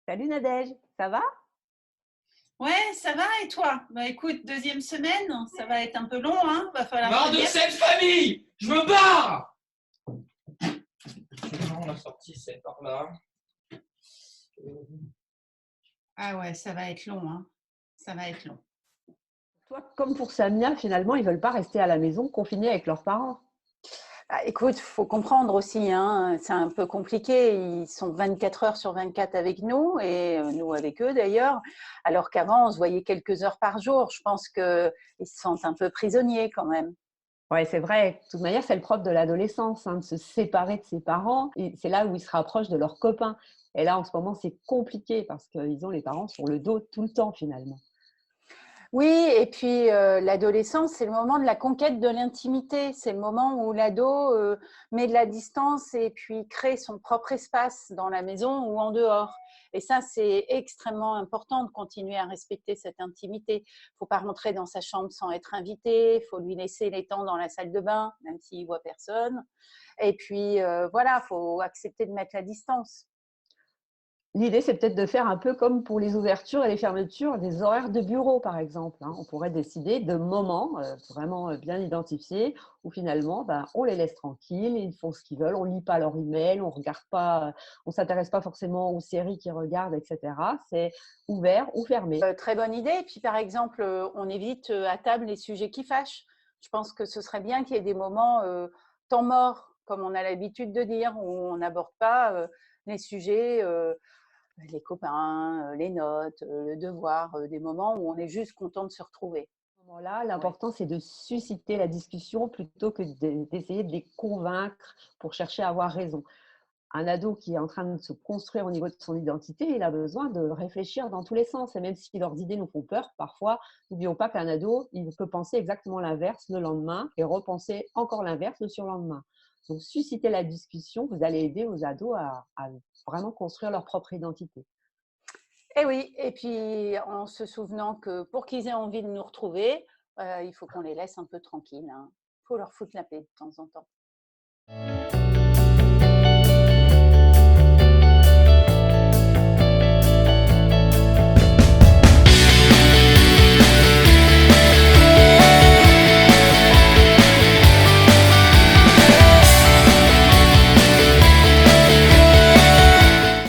Salut Nadège, ça va? Ouais, ça va et toi? Bah écoute, deuxième semaine, ça va être un peu long, hein? Va falloir Marre de tenir. cette famille! Je me barre! Non, la sortie, c'est par là. Ah ouais, ça va être long, hein? Ça va être long. Toi, comme pour Samia, finalement, ils veulent pas rester à la maison confinés avec leurs parents. Bah, écoute, faut comprendre aussi, hein, c'est un peu compliqué. Ils sont 24 heures sur 24 avec nous et nous avec eux d'ailleurs, alors qu'avant on se voyait quelques heures par jour. Je pense qu'ils se sentent un peu prisonniers quand même. Ouais, c'est vrai. De toute manière, c'est le propre de l'adolescence, hein, de se séparer de ses parents. Et c'est là où ils se rapprochent de leurs copains. Et là, en ce moment, c'est compliqué parce qu'ils ont les parents sur le dos tout le temps, finalement. Oui, et puis l'adolescence, c'est le moment de la conquête de l'intimité. C'est le moment où l'ado met de la distance et puis crée son propre espace dans la maison ou en dehors. Et ça, c'est extrêmement important de continuer à respecter cette intimité. Il ne faut pas rentrer dans sa chambre sans être invité. Il faut lui laisser les temps dans la salle de bain, même s'il ne voit personne. Et puis voilà, il faut accepter de mettre la distance. L'idée, c'est peut-être de faire un peu comme pour les ouvertures et les fermetures, des horaires de bureau, par exemple, hein. On pourrait décider de moments vraiment bien identifiés où finalement, on les laisse tranquilles, ils font ce qu'ils veulent, on lit pas leur email, on regarde pas, on s'intéresse pas forcément aux séries qu'ils regardent, etc. C'est ouvert ou fermé. Très bonne idée. Et puis, par exemple, on évite à table les sujets qui fâchent. Je pense que ce serait bien qu'il y ait des moments temps mort, comme on a l'habitude de dire, où on n'aborde pas les sujets, les copains, les notes, le devoir, des moments où on est juste content de se retrouver. À ce moment-là, Ouais. l'important, c'est de susciter la discussion plutôt que d'essayer de les convaincre pour chercher à avoir raison. Un ado qui est en train de se construire au niveau de son identité, il a besoin de réfléchir dans tous les sens. Et même si leurs idées nous font peur, parfois, n'oublions pas qu'un ado, il peut penser exactement l'inverse le lendemain et repenser encore l'inverse le surlendemain. Donc, susciter la discussion, vous allez aider aux ados à vraiment construire leur propre identité. Et oui, et puis en se souvenant que pour qu'ils aient envie de nous retrouver, il faut qu'on les laisse un peu tranquilles, hein. Il faut leur foutre la paix de temps en temps.